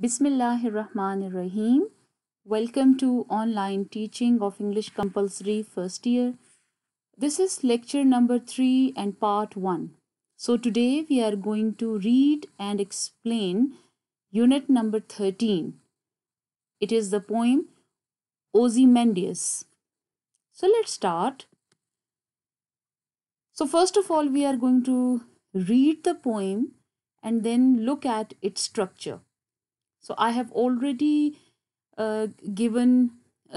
Bismillahirrahmanirrahim. Welcome to online teaching of English compulsory first year. This is lecture number 3 and part 1. So today we are going to read and explain unit number 13. It is the poem Ozymandias. So let's start. So first of all we are going to read the poem and then look at its structure. So I have already given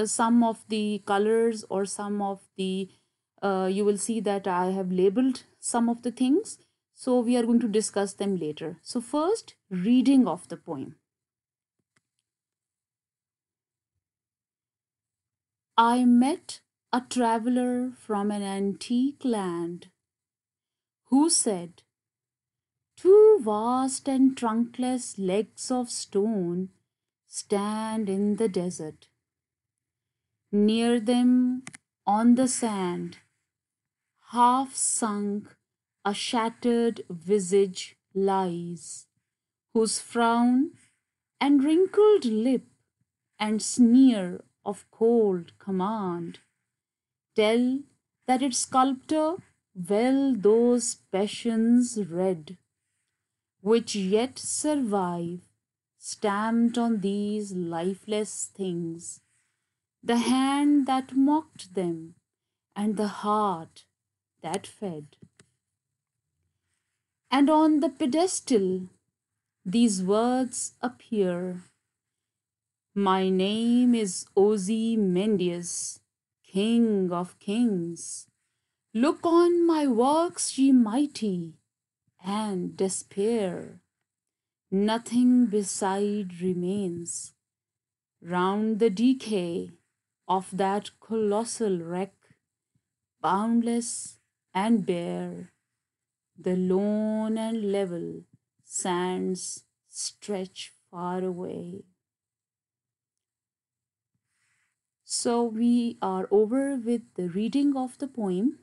some of the colors or some of the you will see that I have labeled some of the things. So we are going to discuss them later. So first, reading of the poem. I met a traveler from an antique land who said, two vast and trunkless legs of stone stand in the desert. Near them, on the sand, half sunk, a shattered visage lies, whose frown and wrinkled lip and sneer of cold command tell that its sculptor well those passions read, which yet survive, stamped on these lifeless things, the hand that mocked them and the heart that fed. And on the pedestal these words appear: my name is Ozymandias, King of Kings. Look on my works, ye mighty, and despair. Nothing beside remains. Round the decay of that colossal wreck, boundless and bare, the lone and level sands stretch far away. So we are over with the reading of the poem,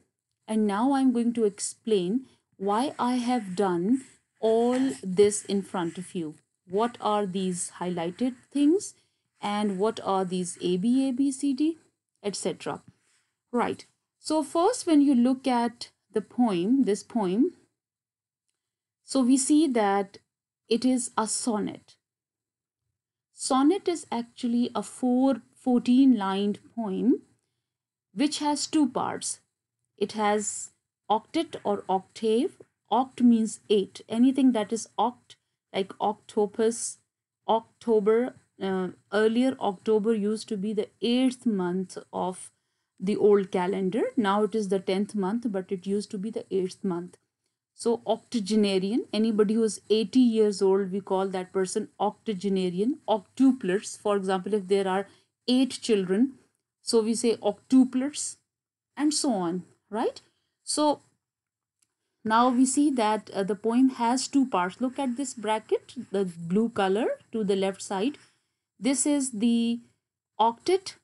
and now I'm going to explain why I have done all this in front of you. What are these highlighted things and what are these ABCD, etc. Right. So first, when you look at the poem, this poem, so we see that it is a sonnet. Sonnet is actually a 14-lined poem which has two parts. It has octet or octave. Oct means 8. Anything that is oct, like octopus, October. Earlier, October used to be the 8th month of the old calendar. Now it is the 10th month, but it used to be the 8th month. So octogenarian, anybody who is 80 years old, we call that person octogenarian. Octuplets, for example, if there are 8 children, so we say octuplets, and so on, right? So now we see that the poem has two parts. Look at this bracket, the blue color to the left side. This is the octet,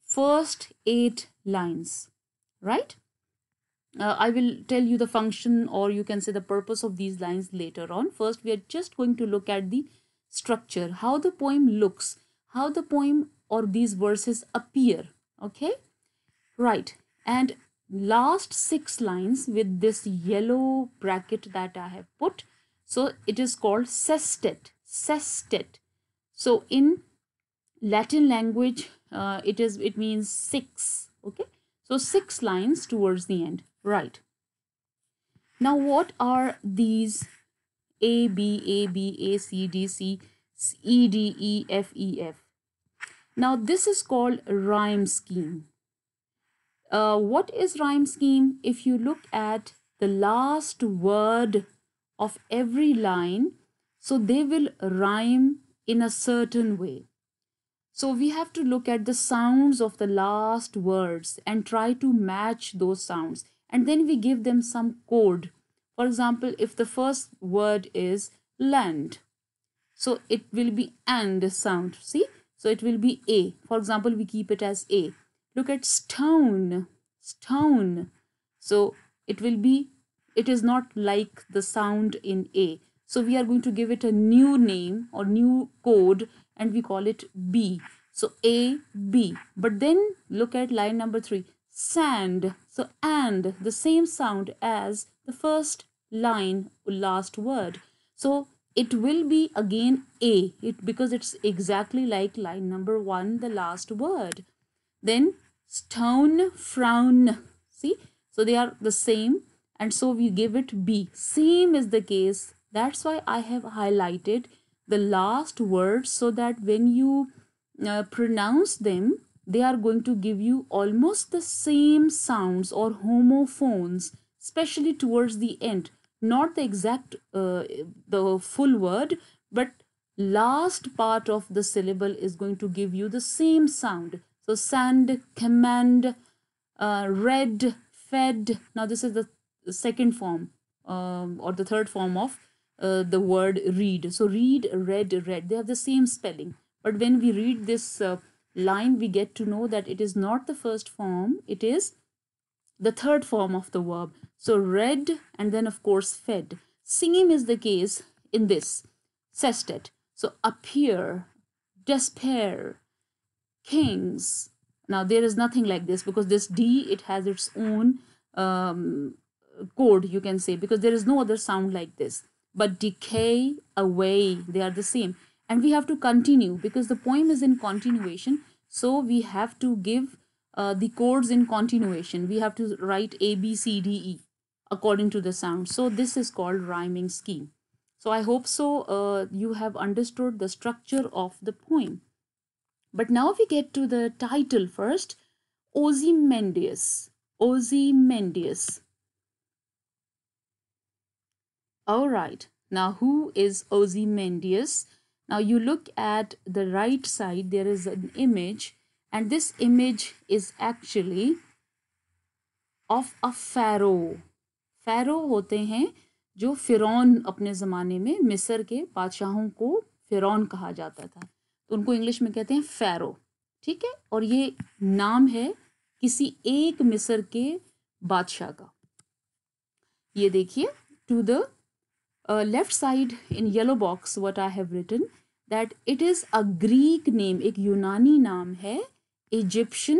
first 8 lines, right? I will tell you the function, or you can say the purpose of these lines later on. First, we are just going to look at the structure, how the poem looks, how the poem or these verses appear. Okay, right. And last 6 lines with this yellow bracket that I have put. So it is called sestet. Sestet. So in Latin language, it means 6. Okay, so 6 lines towards the end. Right. Now, what are these A, B, A, B, A, C, D, C, E, D, E, F, E, F? Now, this is called rhyme scheme. What is rhyme scheme? If you look at the last word of every line, so they will rhyme in a certain way. So we have to look at the sounds of the last words and try to match those sounds. And then we give them some code. For example, if the first word is land, so it will be and sound. See? So it will be A. For example, we keep it as A. Look at stone. Stone. So it will be, it is not like the sound in A. So we are going to give it a new name or new code, and we call it B. So A, B. But then look at line number 3. Sand. So and, the same sound as the first line, last word. So it will be again A, because it's exactly like line number 1, the last word. Then stone, frown. See, so they are the same, and so we give it B. Same is the case. That's why I have highlighted the last word, so that when you pronounce them, they are going to give you almost the same sounds or homophones, especially towards the end. Not the exact the full word, but last part of the syllable is going to give you the same sound. So sand, command, read, fed. Now this is the second form or the third form of the word read. So read, read, read. They have the same spelling. But when we read this line, we get to know that it is not the first form. It is the third form of the verb. So read and then of course fed. Same is the case in this sestet. So appear, despair, kings. Now there is nothing like this, because this D, it has its own code, you can say, because there is no other sound like this. But decay, away, they are the same. And we have to continue because the poem is in continuation. So we have to give the chords in continuation. We have to write A, B, C, D, E according to the sound. So this is called rhyming scheme. So I hope so you have understood the structure of the poem. But now we get to the title first. Ozymandias. Ozymandias. All right. Now who is Ozymandias? Now you look at the right side, there is an image, and this image is actually of a pharaoh. pharaoh होते हैं जो फिरौन, अपने ज़माने में मिस्र के बादशाहों को फिरौन कहा जाता था, तो उनको इंग्लिश में कहते हैं pharaoh. ठीक है, और ये नाम है किसी एक मिस्र के बादशाह का. ये देखिए, to the left side in yellow box what I have written that it is a Greek name, एक यूनानी नाम है. Egyptian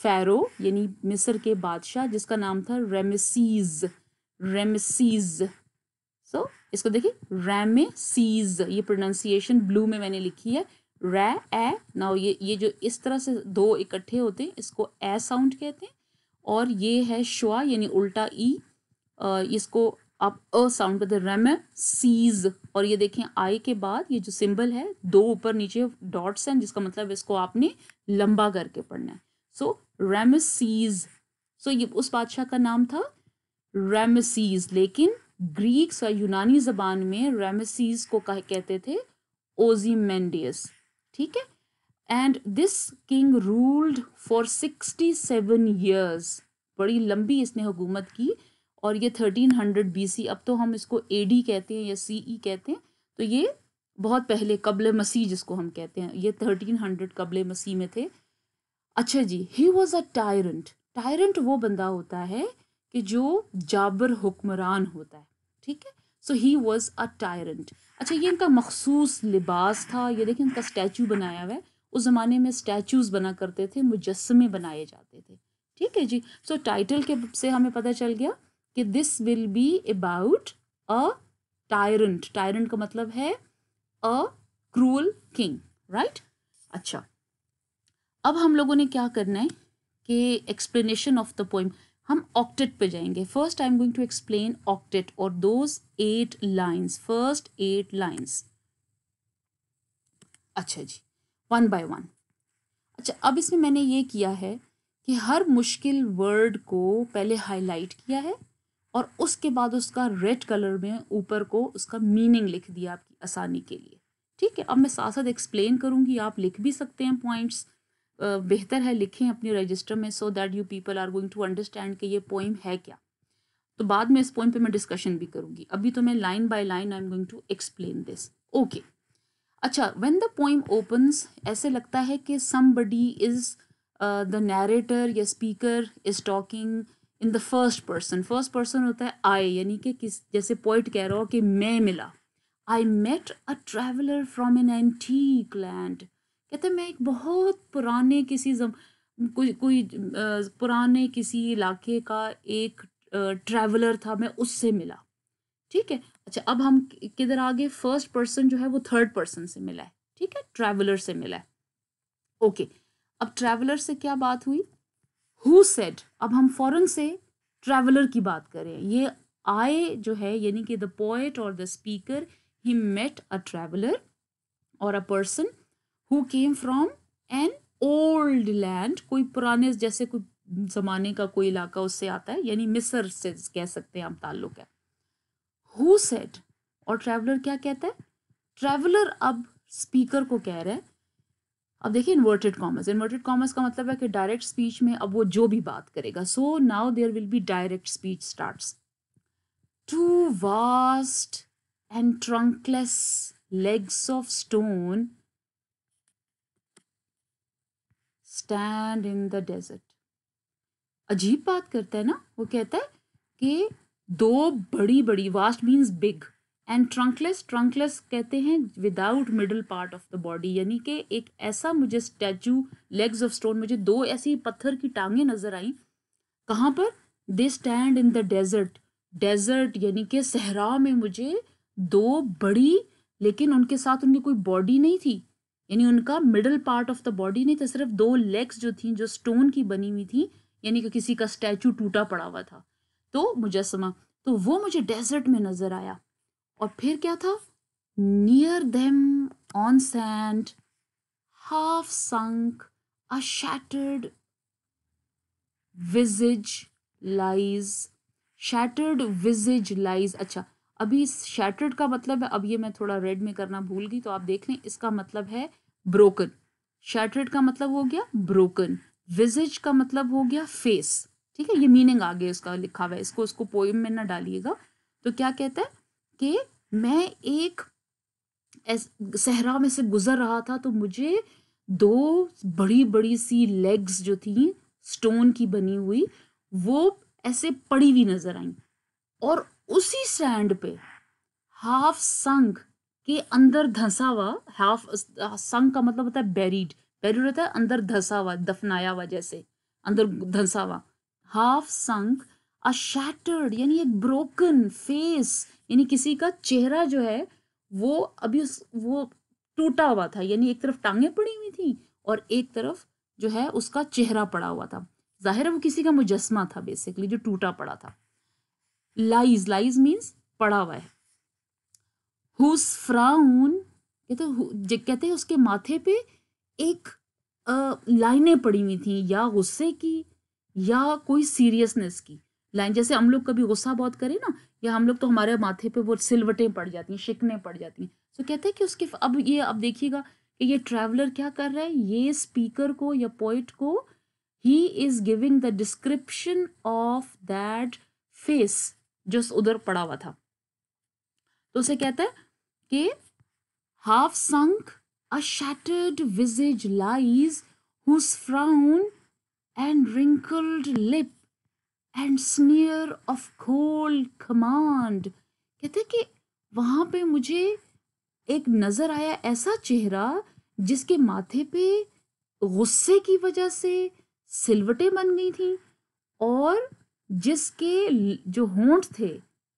pharaoh यानी मिस्र के बादशाह जिसका नाम था रेमेसीज. रेमेसीज. सो इसको देखिए, रेमेसीज. ये प्रोनाउंसिएशन ब्लू में मैंने लिखी है, रे ए. नाउ ये जो इस तरह से दो इकट्ठे होते हैं इसको ए साउंड कहते हैं, और ये है श्वा यानी उल्टा ई, इसको आप अ साउंड करते, रेम सीज. और ये देखें आई के बाद ये जो सिंबल है, दो ऊपर नीचे डॉट्स हैं, जिसका मतलब इसको आपने लंबा करके पढ़ना है. सो रेमसीज. सो ये उस बादशाह का नाम था रेमसीज, लेकिन ग्रीक्स और यूनानी जबान में रेमसीज को कहते थे ओजीमेंडियस. ठीक है. And this king ruled for 67 years. बड़ी लंबी इसने हुकूमत की, और ये 1300 BC, अब तो हम इसको AD कहते हैं या CE कहते हैं, तो ये बहुत पहले कब्ल मसीह जिसको हम कहते हैं, ये 1300 कब्ल मसीह में थे. अच्छा जी, he was a tyrant. Tyrant वो बंदा होता है कि जो जाबर हुक्मरान होता है. ठीक है. सो ही वॉज अ टायरेंट. अच्छा, ये इनका मखसूस लिबास था. ये देखिए इनका स्टैचू बनाया हुआ है. उस ज़माने में स्टैचूज़ बना करते थे, मुजस्समे बनाए जाते थे. ठीक है जी. सो टाइटल के से हमें पता चल गया कि this will be about a tyrant. Tyrant का मतलब है अ क्रूअल किंग. राइट. अच्छा, अब हम लोगों ने क्या करना है कि एक्सप्लेनेशन ऑफ द पोइम, हम ऑक्टेट पे जाएंगे. First I am going to explain octet और दोज 8 लाइन्स, फर्स्ट 8 लाइन्स. अच्छा जी, वन बाय वन. अच्छा, अब इसमें मैंने ये किया है कि हर मुश्किल वर्ड को पहले हाईलाइट किया है, और उसके बाद उसका रेड कलर में ऊपर को उसका मीनिंग लिख दिया आपकी आसानी के लिए. ठीक है. अब मैं साथ साथ एक्सप्लेन करूँगी, आप लिख भी सकते हैं पॉइंट्स. बेहतर है लिखें अपने रजिस्टर में, so that you people are going to understand कि ये पोइम है क्या. तो बाद में इस पोइम पे मैं डिस्कशन भी करूँगी. अभी तो मैं line by line I am going to explain this. Okay. अच्छा, व्हेन द पोइम ओपन्स, ऐसे लगता है कि समबडी इज द नैरेटर या speaker is talking in the first person. First person होता है आई, यानी कि किस, जैसे पोइट कह रहा हो कि मैं मिला. I met a traveller from an antique land. कहते मैं एक बहुत पुराने किसी कोई पुराने किसी इलाके का एक ट्रैवलर था, मैं उससे मिला। ठीक है, अच्छा अब हम किधर आगे, फर्स्ट पर्सन जो है वो थर्ड पर्सन से मिला है, ठीक है, ट्रैवलर से मिला है। ओके, अब ट्रैवलर से क्या बात हुई, हु सेड, अब हम फौरन से ट्रैवलर की बात करें। ये आई जो है यानी कि द पोएट और the speaker, he met a traveller और a person who came from an old land, कोई पुराने जैसे कोई जमाने का कोई इलाका उससे आता है, यानी मिस्र से कह सकते हैं हम ताल्लुक है। हु सेड, और ट्रैवलर क्या कहता है, ट्रैवलर अब स्पीकर को कह रहा है, अब देखिए इन्वर्टेड कॉमर्स का मतलब है कि डायरेक्ट स्पीच में अब वो जो भी बात करेगा, so now there will be direct speech starts. Two vast and trunkless legs of stone stand in the desert. अजीब बात करता है ना, वो कहता है कि दो बड़ी बड़ी, vast means big, and trunkless कहते हैं without middle part of the body, यानी कि एक ऐसा मुझे स्टैचू, लेग्स ऑफ स्टोन, मुझे दो ऐसी पत्थर की टांगे नजर आई। कहाँ पर, they stand in the desert, desert यानी कि सहरा में मुझे दो बड़ी, लेकिन उनके साथ उनकी कोई बॉडी नहीं थी, यानी उनका middle part of the body नहीं था, सिर्फ दो लेग्स जो थी जो स्टोन की बनी हुई थी, यानी कि किसी का स्टैचू टूटा पड़ा हुआ था, तो मुजस्समा, तो वो मुझे डेजर्ट में नजर आया। और फिर क्या था, near them on sand half sunk a shattered visage lies, shattered visage lies. अच्छा, अभी शैटर्ड का मतलब है, अब ये मैं थोड़ा रेड में करना भूल गई, तो आप देख लें, इसका मतलब है ब्रोकन। शैटर्ड का मतलब हो गया ब्रोकन, विजिज का मतलब हो गया फेस। ठीक है, ये मीनिंग आगे इसका लिखा हुआ है, इसको उसको पोइम में ना डालिएगा। तो क्या कहता है कि मैं एक सहरा में से गुजर रहा था, तो मुझे दो बड़ी बड़ी सी लेग्स जो थी स्टोन की बनी हुई, वो ऐसे पड़ी हुई नजर आई। और उसी सैंड पे हाफ संक के अंदर धंसा हुआ, हाफ संक का मतलब होता है बेरीड, बेरीड होता है अंदर धंसा हुआ, दफनाया हुआ, जैसे अंदर धंसा हुआ, हाफ संक अ शैटर्ड यानी एक ब्रोकन फेस, यानी किसी का चेहरा जो है वो अभी वो टूटा हुआ था, यानी एक तरफ टांगे पड़ी हुई थी और एक तरफ जो है उसका चेहरा पड़ा हुआ था, जाहिर है वो किसी का मुजस्मा था बेसिकली जो टूटा पड़ा था। लाइज, लाइज मीन्स पड़ा हुआ है। हुज फ्राउन कहते हैं उसके माथे पे एक लाइनें पड़ी हुई थी, या गुस्से की या कोई सीरियसनेस की लाइन, जैसे हम लोग कभी गुस्सा बहुत करें ना, या हम लोग तो हमारे माथे पे वो सिलवटें पड़ जाती हैं, शिकने पड़ जाती हैं। तो कहते हैं कि उसके अब देखिएगा कि ये ट्रैवलर क्या कर रहा है, ये स्पीकर को या पोइट को, he is giving the description of that face जो उधर पड़ा हुआ था। तो उसे कहता है कि half sunk, a shattered visage lies, whose frown and wrinkled lip and sneer of cold command। कहते कि वहां पे मुझे एक नजर आया ऐसा चेहरा जिसके माथे पे गुस्से की वजह से सिलवटें बन गई थी, और जिसके जो होंठ थे,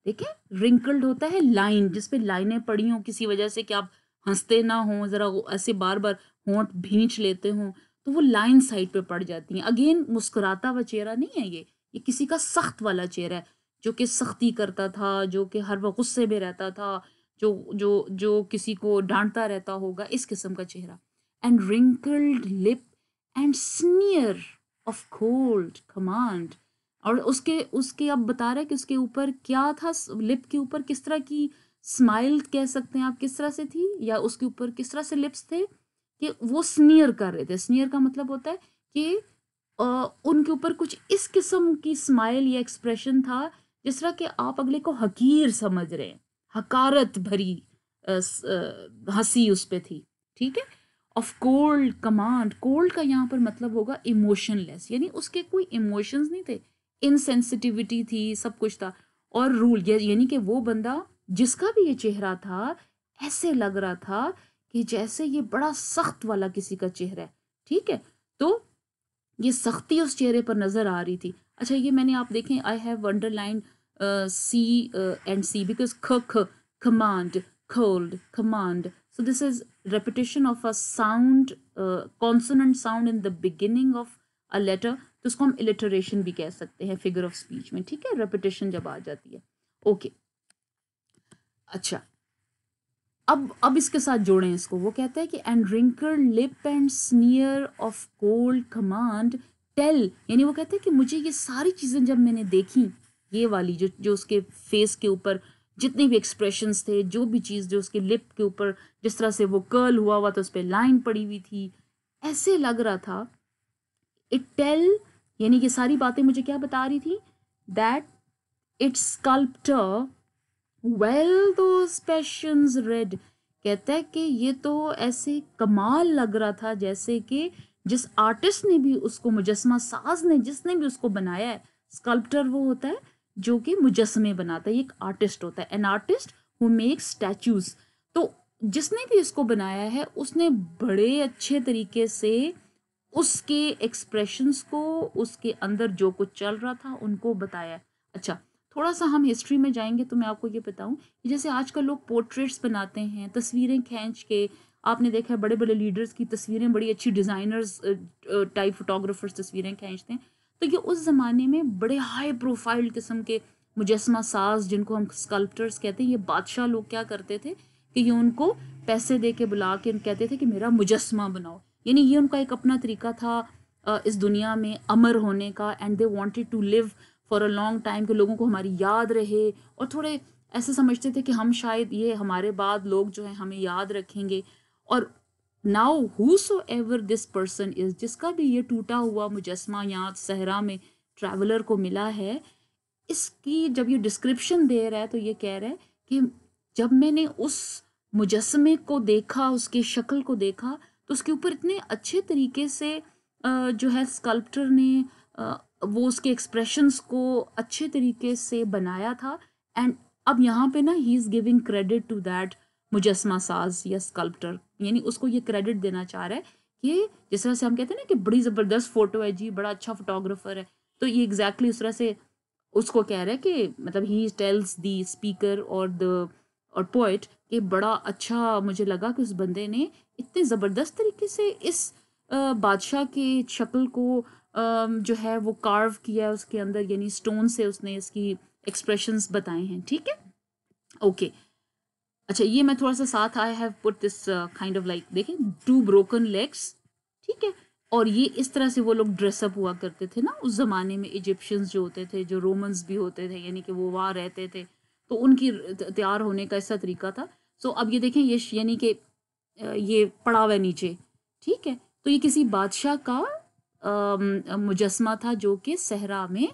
देखे रिंकल्ड होता है लाइन, जिसपे लाइनें पड़ी हों किसी वजह से, कि आप हंसते ना हो, जरा ऐसे बार बार होंठ भींच लेते हो तो वो लाइन साइड पे पड़ जाती हैं। अगेन मुस्कुराता हुआ चेहरा नहीं है ये किसी का सख्त वाला चेहरा है, जो कि सख्ती करता था, जो कि हर वक्त गुस्से में रहता था, जो जो जो किसी को डांटता रहता होगा, इस किस्म का चेहरा। And wrinkled lip and स्नियर of cold command, और उसके उसके अब बता रहे हैं कि उसके ऊपर क्या था, लिप के ऊपर किस तरह की स्माइल कह सकते हैं आप, किस तरह से थी, या उसके ऊपर किस तरह से लिप्स थे कि वो स्नियर कर रहे थे। स्नियर का मतलब होता है कि उनके ऊपर कुछ इस किस्म की स्माइल या एक्सप्रेशन था जिस तरह कि आप अगले को हकीर समझ रहे हैं, हकारत भरी हंसी उस पे थी। ठीक है, ऑफ कोल्ड कमांड, कोल्ड का यहाँ पर मतलब होगा इमोशनलेस, यानी उसके कोई इमोशंस नहीं थे, इनसेंसिटिविटी थी, सब कुछ था। और रूल यानी कि वो बंदा जिसका भी ये चेहरा था ऐसे लग रहा था कि जैसे ये बड़ा सख्त वाला किसी का चेहरा है, ठीक है। तो ये सख्ती उस चेहरे पर नजर आ रही थी। अच्छा, ये मैंने आप देखें, I have underline C and C because ख command, cold, command. So this is repetition of a sound, consonant sound in the beginning of a letter. तो उसको हम alliteration भी कह सकते हैं figure of speech में, ठीक है, repetition जब आ जाती है। ओके, अच्छा, अब इसके साथ जोड़ें इसको। वो कहता है कि and wrinkled lip and sneer of cold command tell, यानी वो कहता है कि मुझे ये सारी चीज़ें जब मैंने देखी, ये वाली जो जो उसके फेस के ऊपर जितने भी एक्सप्रेशंस थे, जो भी चीज़ जो उसके लिप के ऊपर जिस तरह से वो कर्ल हुआ था, उस पर लाइन पड़ी हुई थी, ऐसे लग रहा था। इट टेल, यानी ये सारी बातें मुझे क्या बता रही थी, that it's sculptor well those passions red. कहता है कि ये तो ऐसे कमाल लग रहा था जैसे कि जिस आर्टिस्ट ने भी उसको, मुजस्मा साज ने जिसने भी उसको बनाया है, स्कल्प्टर वो होता है जो कि मुजस्मे बनाता है, ये एक आर्टिस्ट होता है, an artist who makes statues. तो जिसने भी इसको बनाया है उसने बड़े अच्छे तरीके से उसके एक्सप्रेशंस को, उसके अंदर जो कुछ चल रहा था उनको बताया। अच्छा, थोड़ा सा हम हिस्ट्री में जाएंगे तो मैं आपको ये बताऊं कि जैसे आजकल लोग पोर्ट्रेट्स बनाते हैं, तस्वीरें खींच के, आपने देखा है बड़े बड़े लीडर्स की तस्वीरें, बड़ी अच्छी डिज़ाइनर्स टाइप फोटोग्राफर्स तस्वीरें खींचते हैं। तो ये उस ज़माने में बड़े हाई प्रोफाइल किस्म के मुजस्मा साज, जिनको हम स्कल्प्टर्स कहते हैं, ये बादशाह लोग क्या करते थे कि ये उनको पैसे दे के बुला के कहते थे कि मेरा मुजस्मा बनाओ। यानी ये उनका एक अपना तरीका था इस दुनिया में अमर होने का, and they wanted to live for a long time, कि लोगों को हमारी याद रहे, और थोड़े ऐसे समझते थे कि हम शायद ये हमारे बाद लोग जो है हमें याद रखेंगे। और now whosoever this person is, जिसका भी ये टूटा हुआ मुजस्मा यहाँ सहरा में ट्रैवलर को मिला है, इसकी जब ये डिस्क्रिप्शन दे रहा है तो ये कह रहा है कि जब मैंने उस मुजस्मे को देखा, उसकी शक्ल को देखा, तो उसके ऊपर इतने अच्छे तरीके से जो है स्कल्प्टर ने वो उसके एक्सप्रेशंस को अच्छे तरीके से बनाया था। एंड अब यहाँ पे ना he is giving credit to that मुजस्मा साज या स्कल्प्टर, यानी उसको ये क्रेडिट देना चाह रहा है कि जिस तरह से हम कहते हैं ना कि बड़ी ज़बरदस्त फोटो है जी, बड़ा अच्छा फोटोग्राफर है, तो ये एग्जैक्टली उस तरह से उसको कह रहा है कि मतलब ही टेल्स द स्पीकर और पोएट कि बड़ा अच्छा मुझे लगा कि उस बंदे ने इतने ज़बरदस्त तरीके से इस बादशाह की शक्ल को जो है वो कार्व किया है उसके अंदर, यानी स्टोन से उसने इसकी एक्सप्रेशंस बताए हैं, ठीक है। ओके, अच्छा, ये मैं थोड़ा सा साथ, आई have put this kind of like, देखें, 2 ब्रोकन लेग्स, ठीक है। और ये इस तरह से वो लोग ड्रेसअप हुआ करते थे ना उस ज़माने में, इजिप्शियंस जो होते थे, जो रोमन्स भी होते थे, यानी कि वो वहाँ रहते थे, तो उनकी तैयार होने का ऐसा तरीका था। सो अब ये देखें, ये यानी कि ये पड़ा हुआ है नीचे, ठीक है। तो ये किसी बादशाह का मुजस्मा था जो कि सहरा में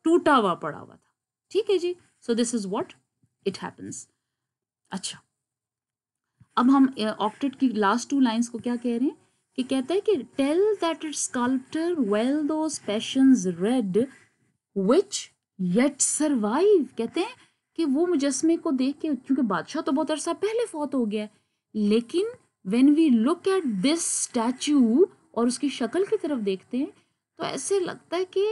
टूटा हुआ पड़ा हुआ था, ठीक है जी। So this is what it happens. अच्छा, अब हम ऑक्टेट की लास्ट 2 लाइंस को क्या कह रहे हैं कि कहता है कि tell that it sculptor well those passions read which yet survive. कहते हैं कि वो मुजस्मे को देख के, क्योंकि बादशाह तो बहुत अरसा पहले फौत हो गया है, लेकिन when we look at this statue और उसकी शक्ल की तरफ देखते हैं तो ऐसे लगता है कि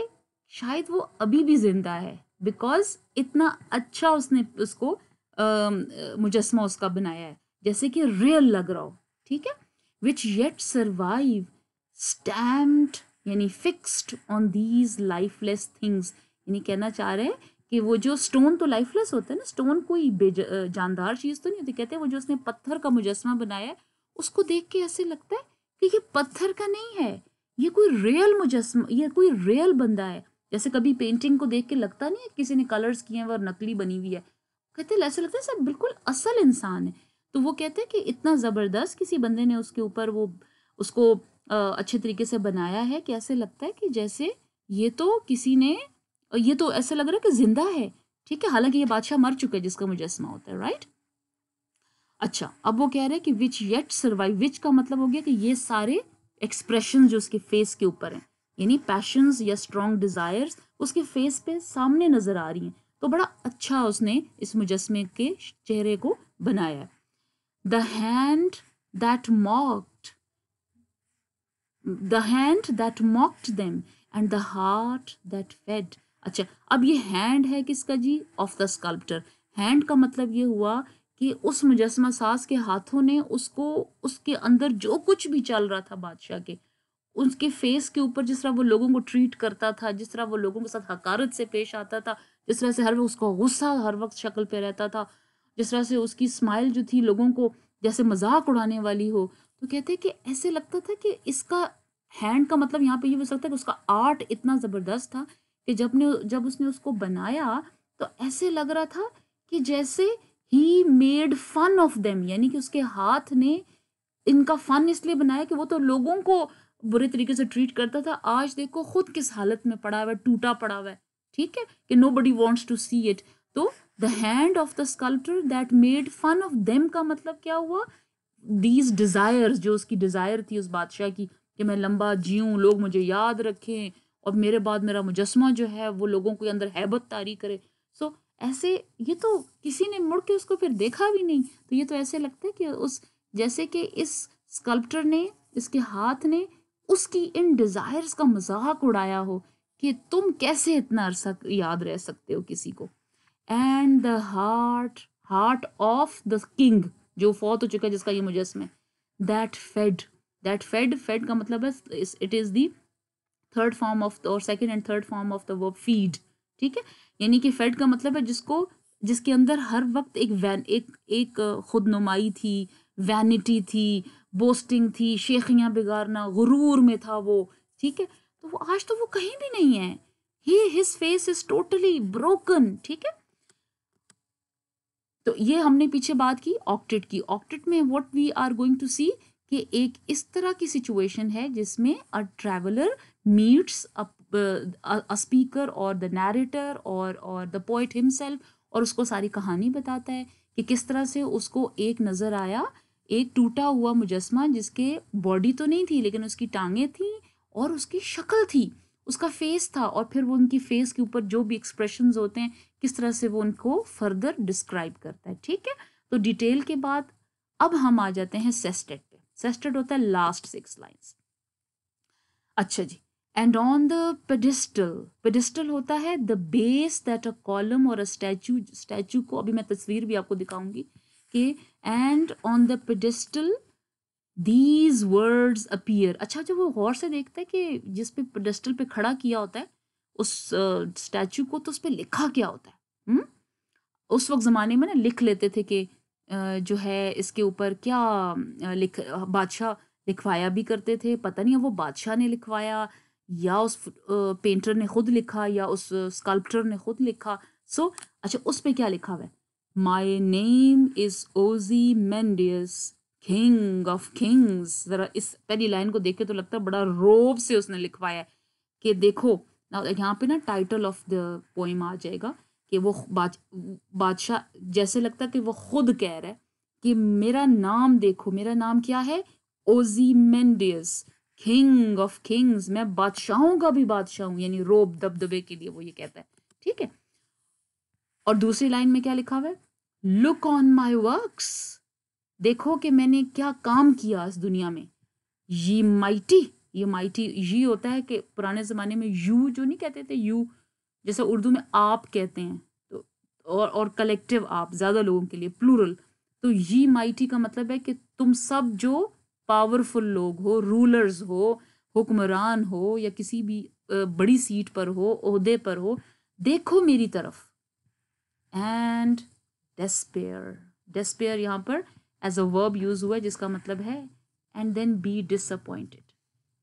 शायद वो अभी भी जिंदा है, बिकॉज इतना अच्छा उसने उसको मुजस्मा उसका बनाया है, जैसे कि रियल लग रहा हो, ठीक है। विच येट सर्वाइव स्टैम्प्ड, यानी fixed on these lifeless things, यानी कहना चाह रहे हैं कि वो जो स्टोन तो लाइफलेस होता है ना, स्टोन कोई जानदार चीज़ तो नहीं होती। कहते हैं वो जो उसने पत्थर का मुजस्मा बनाया है उसको देख के ऐसे लगता है कि ये पत्थर का नहीं है, ये कोई रियल मुजस्मा, ये कोई रियल बंदा है। जैसे कभी पेंटिंग को देख के लगता नहीं है किसी ने कलर्स किए हैं और नकली बनी हुई है, कहते हैं ऐसा लगता है सब बिल्कुल असल इंसान है। तो वो कहते हैं कि इतना ज़बरदस्त किसी बंदे ने उसके ऊपर वो उसको अच्छे तरीके से बनाया है कि ऐसे लगता है कि जैसे ये तो किसी ने, ये तो ऐसा लग रहा है कि जिंदा है, ठीक है, हालांकि ये बादशाह मर चुका है जिसका मुजस्मा होता है, राइट। अच्छा, अब वो कह रहे हैं कि विच येट सर्वाइव, विच का मतलब हो गया कि ये सारे एक्सप्रेशन जो उसके फेस के ऊपर हैं, यानी पैशंस या स्ट्रॉन्ग डिजायर्स उसके फेस पे सामने नजर आ रही हैं, तो बड़ा अच्छा उसने इस मुजस्मे के चेहरे को बनाया है। The hand that mocked the hand that mocked them and the heart that fed. अच्छा, अब ये हैंड है किसका जी? Of the sculptor. हैंड का मतलब ये हुआ कि उस मुजस्समा साज के हाथों ने उसको, उसके अंदर जो कुछ भी चल रहा था बादशाह के, उसके फेस के ऊपर जिस तरह वो लोगों को ट्रीट करता था, जिस तरह वो लोगों के साथ हकारत से पेश आता था, जिस तरह से हर वक्त उसका गुस्सा हर वक्त शक्ल पे रहता था, जिस तरह से उसकी स्माइल जो थी लोगों को जैसे मजाक उड़ाने वाली हो, तो कहते हैं कि ऐसे लगता था कि इसका हैंड का मतलब यहाँ पे ये हो सकता है कि उसका आर्ट इतना ज़बरदस्त था कि जब उसने उसको बनाया तो ऐसे लग रहा था कि जैसे ही मेड फन ऑफ देम, यानी कि उसके हाथ ने इनका फन इसलिए बनाया कि वो तो लोगों को बुरे तरीके से ट्रीट करता था, आज देखो खुद किस हालत में पड़ा हुआ है, टूटा पड़ा हुआ है, ठीक है, कि nobody wants to see it. तो the hand of the sculptor that made fun of them का मतलब क्या हुआ? दीज डिजायर्स, जो उसकी डिजायर थी उस बादशाह की कि मैं लंबा जीऊं, लोग मुझे याद रखें और मेरे बाद मेरा मुजस्समा जो है वो लोगों के अंदर हैबत तारी करे। सो ऐसे, ये तो किसी ने मुड़ के उसको फिर देखा भी नहीं, तो ये तो ऐसे लगता है कि उस, जैसे कि इस स्कल्प्टर ने, इसके हाथ ने उसकी इन डिजायर्स का मजाक उड़ाया हो कि तुम कैसे इतना अरसा याद रह सकते हो किसी को। And the heart heart of the king, जो फौत हो चुका है, जिसका ये मुजस्म है, दैट फेड, फेड का मतलब है, it is the third form of, और second and third form of the verb feed, ठीक है। यानी कि फेड का मतलब है जिसको, जिसके अंदर हर वक्त एक खुदनुमाई थी, वैनिटी थी, बोस्टिंग थी, शेखियां बिगाड़ना, गुरूर में था वो, ठीक है। तो वो आज तो वो कहीं भी नहीं है। His face is totally broken, ठीक है। तो ये हमने पीछे बात की ऑक्टेट की। ऑक्टेट में what we are going to see कि एक इस तरह की सिचुएशन है जिसमें a traveller meets a speaker और द नैरेटर और द पोएट हिमसेल्फ, और उसको सारी कहानी बताता है कि किस तरह से उसको एक नज़र आया, एक टूटा हुआ मुजस्मा जिसके बॉडी तो नहीं थी लेकिन उसकी टांगें थी और उसकी शक्ल थी, उसका फेस था, और फिर वो उनकी फेस के ऊपर जो भी एक्सप्रेशंस होते हैं किस तरह से वो उनको फर्दर डिस्क्राइब करता है, ठीक है। तो डिटेल के बाद अब हम आ जाते हैं सेस्टेट पे। सेस्टेट होता है लास्ट 6 लाइन्स। अच्छा जी, and on the pedestal, pedestal होता है the base that a column और अ स्टैचू, स्टैचू को अभी मैं तस्वीर भी आपको दिखाऊंगी कि and on the pedestal these words appear. अच्छा, जब वो गौर से देखता है कि जिस पे पेडेस्टल पे खड़ा किया होता है उस स्टैचू को, तो उस पे लिखा क्या होता है। उस वक्त ज़माने में ना लिख लेते थे कि जो है इसके ऊपर क्या बादशाह लिखवाया भी करते थे, पता नहीं है वो बादशाह ने लिखवाया या उस पेंटर ने खुद लिखा या उस स्कल्प्टर ने खुद लिखा। सो अच्छा, उस पे क्या लिखा हुआ है? My name is Ozymandias, king of kings. जरा इस पहली लाइन को देख के तो लगता है बड़ा रोब से उसने लिखवाया है कि देखो, यहाँ पे ना टाइटल ऑफ द पोइम आ जाएगा कि वो बादशाह जैसे लगता है कि वो खुद कह रहा है कि मेरा नाम देखो, मेरा नाम क्या है? ओजीमेंडियस, किंग ऑफ किंग्स, मैं बादशाहों का भी बादशाह हूँ, यानी रोब दबदबे के लिए वो ये कहता है, ठीक है। और दूसरी लाइन में क्या लिखा हुआ है? लुक ऑन माई वर्क्स, देखो कि मैंने क्या काम किया इस दुनिया में। ये माइटी, ये माइटी ये होता है कि पुराने ज़माने में यू जो नहीं कहते थे, यू जैसे उर्दू में आप कहते हैं, तो और कलेक्टिव आप ज़्यादा लोगों के लिए प्लूरल, तो ये माइटी का मतलब है कि तुम सब जो पावरफुल लोग हो, रूलर्स हो, हुक्मरान हो या किसी भी बड़ी सीट पर हो, ओहदे पर हो, देखो मेरी तरफ। एंड डेस्पेयर, डेस्पेयर यहाँ पर एज अ वर्ब यूज हुआ है जिसका मतलब है एंड देन बी डिसअपॉइंटेड।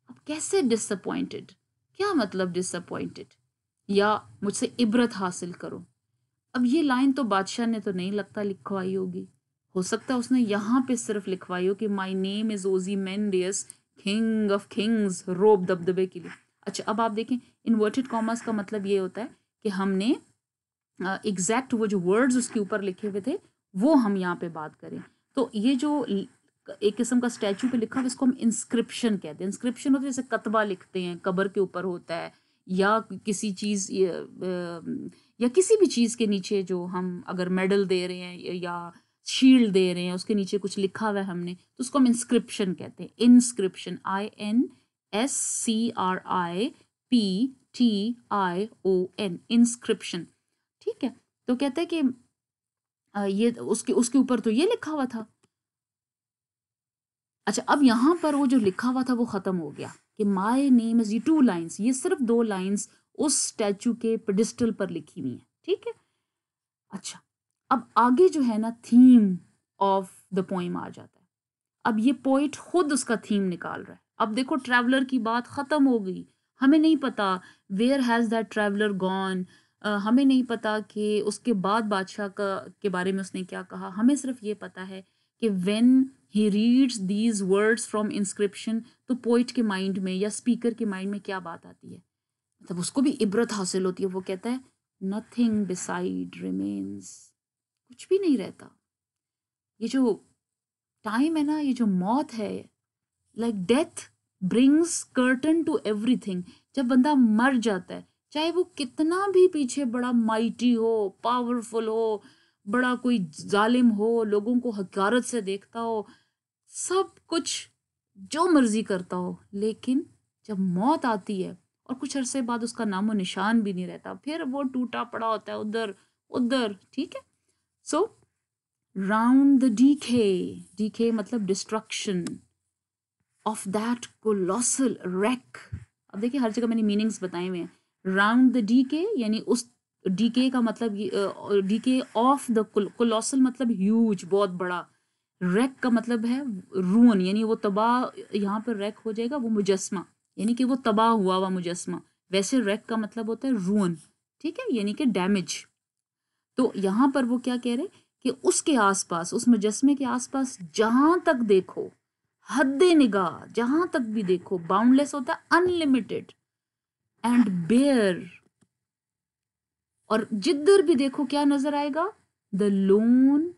अब कैसे डिसअपॉइंटेड, क्या मतलब डिसअपॉइंटेड? या मुझसे इबरत हासिल करो। अब ये लाइन तो बादशाह ने तो नहीं लगता लिखवाई होगी, हो सकता है उसने यहाँ पे सिर्फ लिखवाई हो कि my name is Ozymandias, king of kings, रोब दबदबे के लिए। अच्छा, अब आप देखें इन्वर्टेड कॉमर्स का मतलब ये होता है कि हमने एग्जैक्ट वो जो वर्ड्स उसके ऊपर लिखे हुए थे वो हम यहाँ पे बात करें। तो ये जो एक किस्म का स्टैचू पे लिखा हुआ इसको हम इंस्क्रिप्शन कहते हैं। इंस्क्रिप्शन होता है जैसे कतबा लिखते हैं, कब्र के ऊपर होता है, या किसी चीज़ या किसी भी चीज़ के नीचे जो हम अगर मेडल दे रहे हैं या शील्ड दे रहे हैं, उसके नीचे कुछ लिखा हुआ है हमने, तो उसको हम इंस्क्रिप्शन कहते हैं। Inscription, INSCRIPTION, inscription. ठीक है, तो कहते हैं कि ये उसके उसके ऊपर तो ये लिखा हुआ था। अच्छा, अब यहाँ पर वो जो लिखा हुआ था वो खत्म हो गया कि माई नेम इज, ये 2 लाइन्स, ये सिर्फ 2 लाइन्स उस स्टैचू के पेडिस्टल पर लिखी हुई है। ठीक है, अच्छा, अब आगे जो है ना थीम ऑफ द पोइम आ जाता है। अब ये पोइट खुद उसका थीम निकाल रहा है। अब देखो ट्रैवलर की बात खत्म हो गई, हमें नहीं पता where has that traveller gone, हमें नहीं पता कि उसके बाद बादशाह का के बारे में उसने क्या कहा। हमें सिर्फ ये पता है कि when he reads these words from inscription, तो पोइट के माइंड में या स्पीकर के माइंड में क्या बात आती है, मतलब उसको भी इबरत हासिल होती है। वो कहता है नथिंग बिसाइड रिमेन्स, कुछ भी नहीं रहता। ये जो टाइम है ना, ये जो मौत है, like death brings curtain to everything. जब बंदा मर जाता है, चाहे वो कितना भी पीछे बड़ा माइटी हो, पावरफुल हो, बड़ा कोई जालिम हो, लोगों को हकारत से देखता हो, सब कुछ जो मर्जी करता हो, लेकिन जब मौत आती है और कुछ अरसे बाद उसका नामो निशान भी नहीं रहता, फिर वो टूटा पड़ा होता है उधर उधर। ठीक है, सो राउंड द डीके मतलब destruction of that colossal wreck। अब देखिए हर जगह मैंने मीनिंग्स बताए हुए हैं। राउंड द डीके यानी उस डीके का मतलब डीके ऑफ द कोलोसल मतलब ह्यूज, बहुत बड़ा। रैक का मतलब है रून, यानी वो तबाह, यहाँ पर रैक हो जाएगा वो मुजस्मा, यानी कि वो तबाह हुआ मुजस्मा। वैसे रैक का मतलब होता है रून, ठीक है, यानी कि डैमेज। तो यहाँ पर वो क्या कह रहे कि उसके आसपास, उस मुजस्मे के आसपास जहां तक देखो, हद्दे निगाह जहां तक भी देखो, बाउंडलेस होता है अनलिमिटेड एंड बेयर, और जिधर भी देखो क्या नजर आएगा, the loan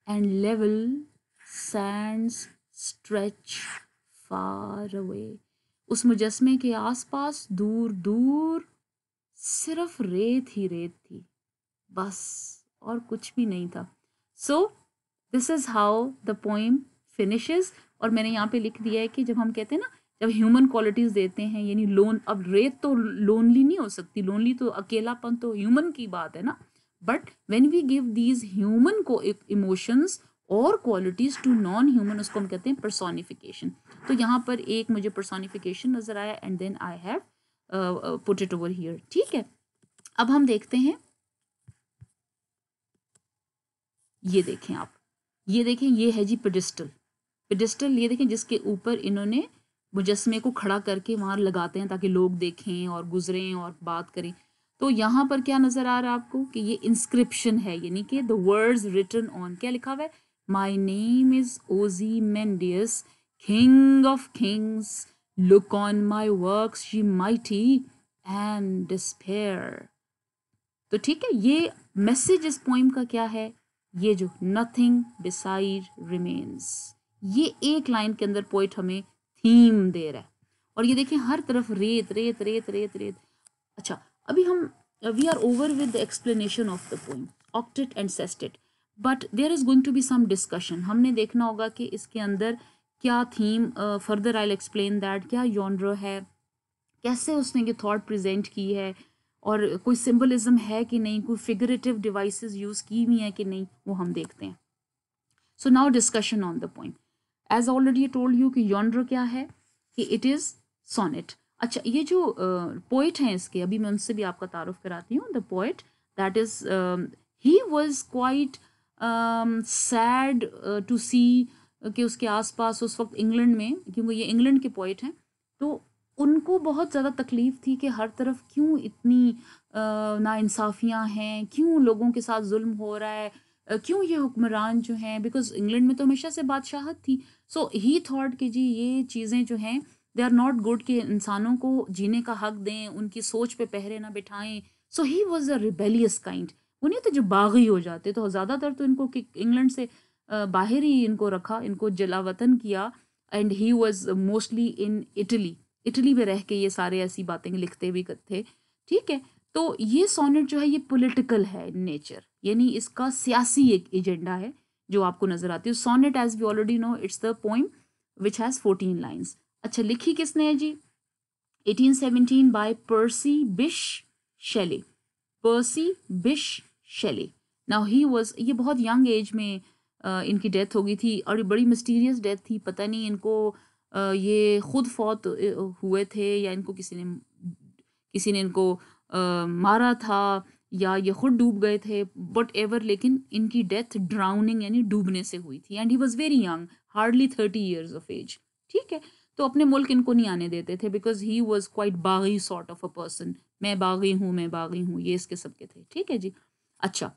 and level Sands stretch far away. उस मुजस्मे के आसपास दूर दूर सिर्फ रेत ही रेत थी, बस, और कुछ भी नहीं था। सो this is how the poem finishes. और मैंने यहाँ पे लिख दिया है कि जब हम कहते हैं ना, जब ह्यूमन क्वालिटीज देते हैं, यानी लोन, अब रेत तो लोनली नहीं हो सकती, लोनली तो अकेलापन तो ह्यूमन की बात है ना, but when we give these human को इमोशंस और क्वालिटीज टू नॉन ह्यूमन, उसको हम कहते हैं पर्सोनिफिकेशन। तो यहाँ पर एक मुझे पर्सोनिफिकेशन नजर आया and then I have put it over here. ठीक है, अब हम देखते हैं, ये देखें आप, ये देखें, ये है जी पेडिस्टल। पेडिस्टल ये देखें जिसके ऊपर इन्होंने मुजस्मे को खड़ा करके वहां लगाते हैं ताकि लोग देखें और गुजरें और बात करें। तो यहाँ पर क्या नजर आ रहा है आपको कि ये इंस्क्रिप्शन है, यानी कि द वर्ड्स रिटन ऑन, क्या लिखा हुआ है, my name is Ozymandias king of Kings, look on my works ये माइटी एंड डिस्पेयर। तो ठीक है, ये मैसेज इस पोइम का क्या है, ये जो नथिंग बिसाइड रिमेन्स, ये एक लाइन के अंदर पोइट हमें थीम दे रहा है। और ये देखिए हर तरफ रेत रेत रेत रेत रेत। अच्छा, अभी हम we are over with the explanation of the poem octet and sestet, but there is going to be some discussion. हमने देखना होगा कि इसके अंदर क्या theme, further I will explain that, क्या जॉनर है, कैसे उसने ये थॉट प्रेजेंट की है, और कोई सिंबलिज्म है कि नहीं, कोई फिगरेटिव डिवाइसेस यूज की हुई हैं कि नहीं, वो हम देखते हैं। So now discussion on the poem. As already told you कि जॉनर क्या है, कि इट इज सोनेट। अच्छा, ये जो पोइट हैं इसके, अभी मैं उनसे भी आपका तारुफ कराती हूँ। The poet that is, he was quite sad to see कि उसके आसपास उस वक्त इंग्लैंड में, क्योंकि ये इंग्लैंड के पोइट हैं, तो उनको बहुत ज़्यादा तकलीफ थी कि हर तरफ क्यों इतनी नाइंसाफ़ियाँ हैं, क्यों लोगों के साथ जुल्म हो रहा है, क्यों ये हुक्मरान जो हैं, बिकॉज इंग्लैंड में तो हमेशा से बादशाहत थी। सो ही थॉट कि जी ये चीज़ें जो हैं दे आर नॉट गुड, कि इंसानों को जीने का हक दें, उनकी सोच पे पहरे ना बिठाएं। So he was a rebellious kind. वो नहीं तो जो बागी हो जाते, तो ज़्यादातर तो इनको इंग्लैंड से बाहर ही इनको रखा, इनको जलावतन किया। And he was mostly in Italy, Italy में रह के ये सारे ऐसी बातें लिखते भी थे। ठीक है, तो ये सोनेट जो है ये पॉलिटिकल है इन नेचर, यानी इसका सियासी एक एजेंडा है। जो आपको नजर आती है। Sonnet as we already know it's the poem which has 14 lines. अच्छा, लिखी किसने है जी? 1817 बाय पर्सी बिश शेले। पर्सी बिश शेले। नाउ ही वाज, ये बहुत यंग एज में इनकी डेथ हो गई थी और बड़ी मिस्टीरियस डेथ थी। पता नहीं इनको ये खुद फौत हुए थे या इनको किसी ने इनको मारा था या ये खुद डूब गए थे, बट एवर, लेकिन इनकी डेथ ड्राउनिंग यानी डूबने से हुई थी। And he was very young, hardly 30 years of age. ठीक है, तो अपने मुल्क इनको नहीं आने देते थे बिकॉज ही वॉज क्वाइट बागी सॉर्ट ऑफ अ पर्सन। मैं बागी हूँ, मैं बागी हूँ, ये इसके सबके थे। ठीक है जी। अच्छा,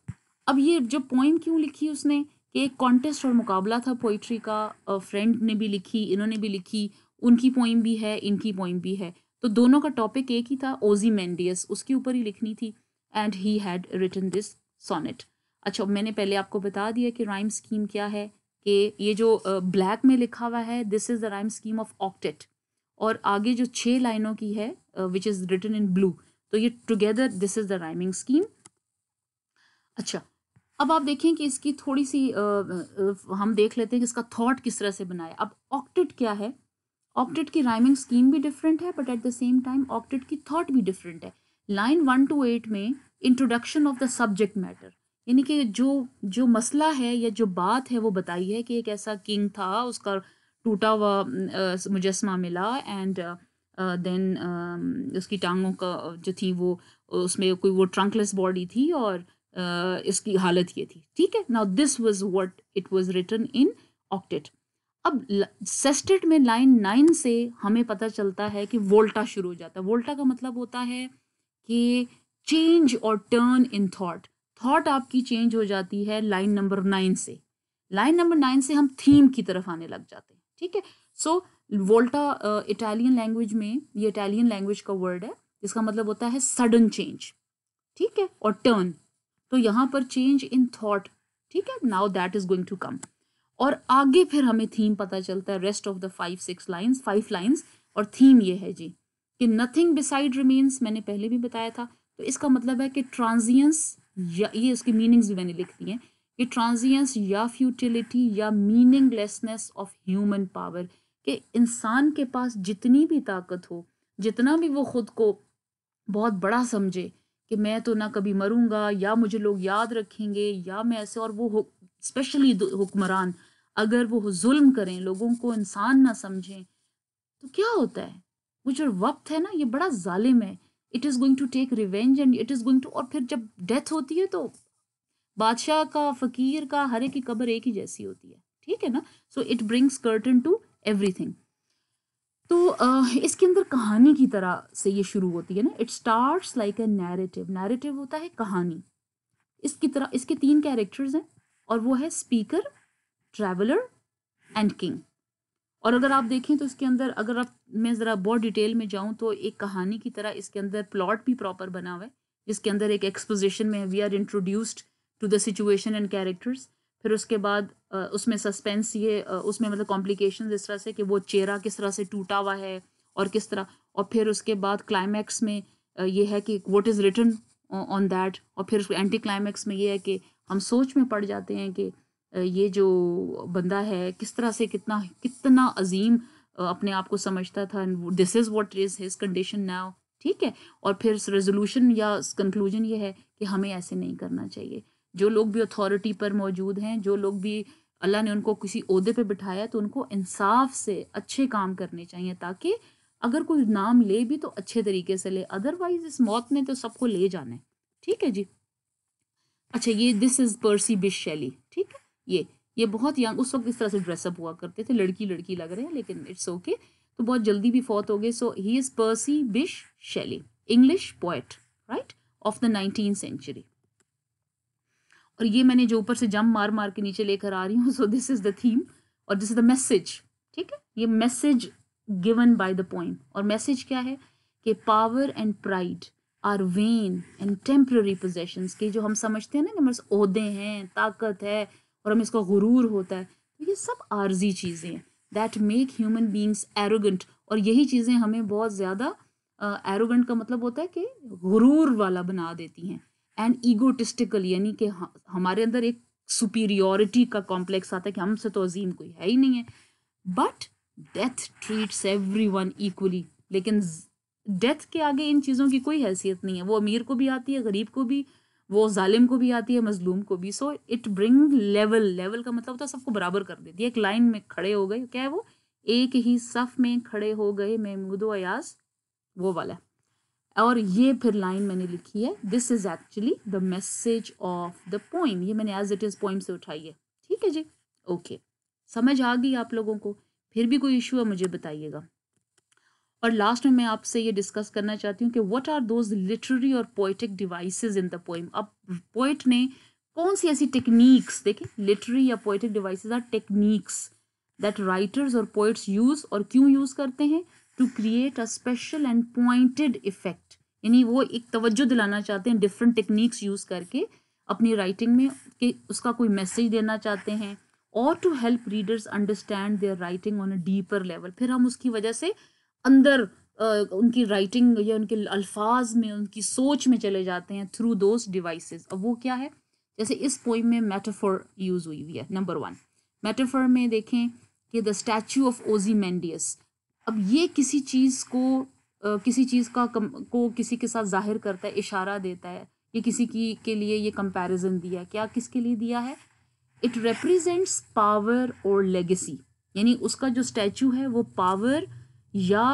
अब ये जो पोइम क्यों लिखी उसने कि एक कॉन्टेस्ट और मुकाबला था पोइट्री का, फ्रेंड ने भी लिखी, इन्होंने भी लिखी, उनकी पोइम भी है, इनकी पोइम भी है, तो दोनों का टॉपिक एक ही था, ओजीमेंडियस, उसके ऊपर ही लिखनी थी। And he had written this sonnet. अच्छा, मैंने पहले आपको बता दिया कि राइम स्कीम क्या है, कि ये जो ब्लैक में लिखा हुआ है this is the rhyme scheme of octet, और आगे जो 6 लाइनों की है which is written in blue, तो ये together this is the rhyming scheme. अच्छा, अब आप देखें कि इसकी थोड़ी सी हम देख लेते हैं कि इसका थॉट किस तरह से बनाया। अब ऑक्टेट क्या है? ऑक्टेट की राइमिंग स्कीम भी डिफरेंट है, but at the same time octet की थॉट भी डिफरेंट है। लाइन 1 to 8 में introduction of the subject matter, यानी कि जो मसला है या जो बात है वो बताई है कि एक ऐसा किंग था, उसका टूटा हुआ मुजस्मा मिला, एंड देन उसकी टांगों का जो थी वो, उसमें कोई वो ट्रंकलेस बॉडी थी, और इसकी हालत ये थी। ठीक है, now this was what it was written in octet. अब सेस्टेट में लाइन 9 से हमें पता चलता है कि वोल्टा शुरू हो जाता है। वोल्टा का मतलब होता है कि चेंज और टर्न इन थॉट। थॉट आपकी चेंज हो जाती है लाइन नंबर 9 से। लाइन नंबर 9 से हम थीम की तरफ आने लग जाते हैं। ठीक है, सो वोल्टा इटालियन लैंग्वेज में, ये इटालियन लैंग्वेज का वर्ड है, इसका मतलब होता है सडन चेंज। ठीक है, और टर्न, तो यहाँ पर चेंज इन थॉट। ठीक है, now that is going to come, और आगे फिर हमें थीम पता चलता है, रेस्ट ऑफ द 5 लाइन्स, और थीम ये है जी कि नथिंग बिसाइड रिमेन्स, मैंने पहले भी बताया था। तो इसका मतलब है कि ट्रांजियंस, या ये उसकी मीनिंग्स भी मैंने लिख दी हैं, कि ट्रांजियंस या फ्यूटिलिटी या मीनिंगलेसनेस ऑफ ह्यूमन पावर, कि इंसान के पास जितनी भी ताकत हो, जितना भी वो खुद को बहुत बड़ा समझे कि मैं तो ना कभी मरूंगा, या मुझे लोग याद रखेंगे, या मैं ऐसे, और वो स्पेशली हुक्मरान अगर वो जुल्म करें, लोगों को इंसान ना समझें, तो क्या होता है? वो जो वक्त है ना, ये बड़ा जालिम है। It is going to take revenge and it is going to, और फिर जब डेथ होती है तो बादशाह का, फकीर का, हर एक की कब्र एक ही जैसी होती है। ठीक है ना, so it brings curtain to everything. तो इसके अंदर कहानी की तरह से ये शुरू होती है ना। It starts like a narrative. Narrative होता है कहानी। इसकी तरह इसके 3 कैरेक्टर्स हैं, और वो है स्पीकर, ट्रैवलर एंड किंग। और अगर आप देखें तो इसके अंदर, अगर आप, मैं ज़रा बहुत डिटेल में जाऊं तो एक कहानी की तरह इसके अंदर प्लॉट भी प्रॉपर बना हुआ है, जिसके अंदर एक एक्सपोजिशन में we are introduced to the situation and characters. फिर उसके बाद उसमें सस्पेंस, ये उसमें मतलब कॉम्प्लिकेशंस इस तरह से कि वो चेहरा किस तरह से टूटा हुआ है और किस तरह, और फिर उसके बाद क्लाइमैक्स में ये है कि what is written on that, और फिर एंटी क्लाइमैक्स में ये है कि हम सोच में पड़ जाते हैं कि ये जो बंदा है किस तरह से कितना कितना अजीम अपने आप को समझता था, this is what is his condition now. ठीक है, और फिर रेजोल्यूशन या कंक्लूजन ये है कि हमें ऐसे नहीं करना चाहिए। जो लोग भी अथॉरिटी पर मौजूद हैं, जो लोग भी अल्लाह ने उनको किसी ओहदे पे बिठाया, तो उनको इंसाफ से अच्छे काम करने चाहिए, ताकि अगर कोई नाम ले भी तो अच्छे तरीके से ले, अदरवाइज इस मौत ने तो सबको ले जाना है। ठीक है जी। अच्छा, ये दिस इज पर्सी बिश शैली। ठीक है, ये बहुत यंग उस वक्त इस तरह से ड्रेसअप हुआ करते थे, लड़की लड़की लग रहे हैं, लेकिन इट्स ओके। तो बहुत जल्दी भी फौत हो गए। सो he is Percy Bysshe Shelley, English poet, right, of the 19th century. और ये मैंने जो ऊपर से जम मार मार के नीचे लेकर आ रही हूँ, so this is the theme और दिस इज द मैसेज। ठीक है, ये message given by the poem. और मैसेज क्या है कि power and pride are vain and temporary possessions, के जो हम समझते हैं ना कि हमारे पास ओहदे हैं, ताकत है, और हमें इसका गुरूर होता है, तो ये सब आर्जी चीज़ें हैं that make human beings arrogant. और यही चीज़ें हमें बहुत ज़्यादा, एरोगेंट का मतलब होता है कि गुरूर वाला बना देती हैं, एंड ईगोटिस्टिकल, यानी कि हमारे अंदर एक सुपीरियोरिटी का कॉम्प्लेक्स आता है कि हमसे तो अजीम कोई है ही नहीं है. But death treats everyone equally. लेकिन डेथ के आगे इन चीज़ों की कोई हैसियत नहीं है. वो अमीर को भी आती है, गरीब को भी, वो जालिम को भी आती है, मजलूम को भी. So it bring level. Level का मतलब होता है सबको बराबर कर देती है. एक लाइन में खड़े हो गए, क्या है वो, एक ही सफ में खड़े हो गए महमूद अयाज, वो वाला. और ये फिर लाइन मैंने लिखी है, this is actually the message of the poem. ये मैंने एज इट इज पोइम से उठाई है. ठीक है जी, ओके. समझ आ गई आप लोगों को? फिर भी कोई इशू है मुझे बताइएगा. और लास्ट में मैं आपसे ये डिस्कस करना चाहती हूँ कि व्हाट आर दोज लिटरेरी और poetic devices in the poem. अब पोइट ने कौन सी ऐसी टेक्निक्स, देखें, लिटरेरी या poetic devices are techniques that writers और पोइट्स यूज, और क्यों यूज करते हैं, to create a special and pointed effect. यानी वो एक तवज्जो दिलाना चाहते हैं डिफरेंट टेक्निक्स यूज करके अपनी राइटिंग में, कि उसका कोई मैसेज देना चाहते हैं, और to help readers understand their writing on a deeper level. फिर हम उसकी वजह से अंदर उनकी राइटिंग या उनके अल्फाज में, उनकी सोच में चले जाते हैं थ्रू दोज डिवाइसेस. अब वो क्या है, जैसे इस पोइम में मेटाफोर यूज हुई हुई है. नंबर 1 मेटाफोर में देखें कि द स्टैचू ऑफ ओजीमेंडियस. अब ये किसी चीज़ को किसी चीज़ को किसी के साथ जाहिर करता है, इशारा देता है. ये किसी की के लिए ये कंपैरिजन दिया है. क्या, किसके लिए दिया है? इट रिप्रेजेंट्स पावर और लेगेसी. यानी उसका जो स्टैचू है वो पावर या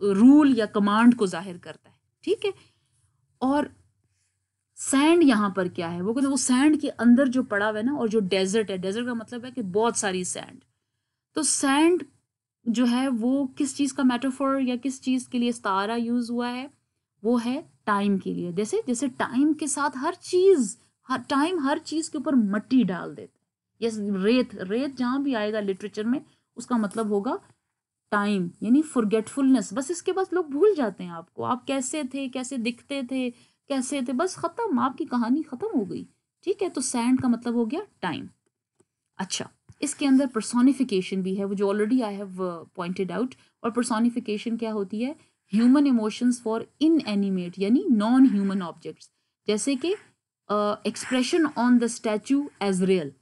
रूल या कमांड को जाहिर करता है. ठीक है. और सैंड यहाँ पर क्या है, वो कहते हैं वो सैंड के अंदर जो पड़ा हुआ है ना, और जो डेजर्ट है, डेजर्ट का मतलब है कि बहुत सारी सैंड. तो सैंड जो है वो किस चीज़ का मेटाफोर या किस चीज़ के लिए इस्तारा यूज हुआ है, वो है टाइम के लिए. जैसे जैसे टाइम के साथ हर चीज़, टाइम हर चीज़ के ऊपर मट्टी डाल देता है. यस, रेत, रेत जहाँ भी आएगा लिटरेचर में उसका मतलब होगा टाइम, यानी फॉरगेटफुलनेस. बस इसके बाद लोग भूल जाते हैं आपको, आप कैसे थे, कैसे दिखते थे, कैसे थे, बस खत्म, आपकी कहानी खत्म हो गई. ठीक है. तो सैंड का मतलब हो गया टाइम. अच्छा, इसके अंदर पर्सोनिफिकेशन भी है, वो जो already I have pointed out. और पर्सोनिफिकेशन क्या होती है? ह्यूमन इमोशंस फॉर इनएनिमेट यानी नॉन ह्यूमन ऑब्जेक्ट्स. जैसे कि expression on the statue as real.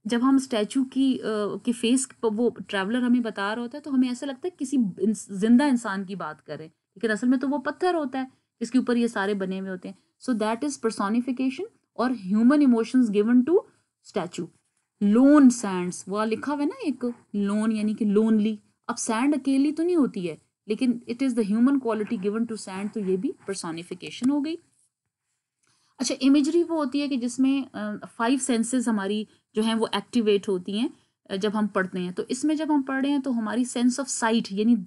जब हम स्टैचू के फेस पर वो ट्रैवलर हमें बता रहा होता है तो हमें ऐसा लगता है किसी जिंदा इंसान की बात करें, लेकिन असल में तो वो पत्थर होता है जिसके ऊपर ये सारे बने हुए होते हैं. सो दैट इज पर्सोनिफिकेशन और human emotions given to statue. Lone sands, वो लिखा हुआ है ना एक, लोन यानी कि लोनली. अब सैंड अकेली तो नहीं होती है, लेकिन it is the human quality given to sand, तो ये भी पर्सोनिफिकेशन हो गई. अच्छा, इमेजरी वो होती है कि जिसमें 5 सेंसेस हमारी जो हैं वो एक्टिवेट होती हैं जब हम पढ़ते हैं. तो इसमें जब हम पढ़ रहे हैं तो हमारी सेंस ऑफ साइट, यानी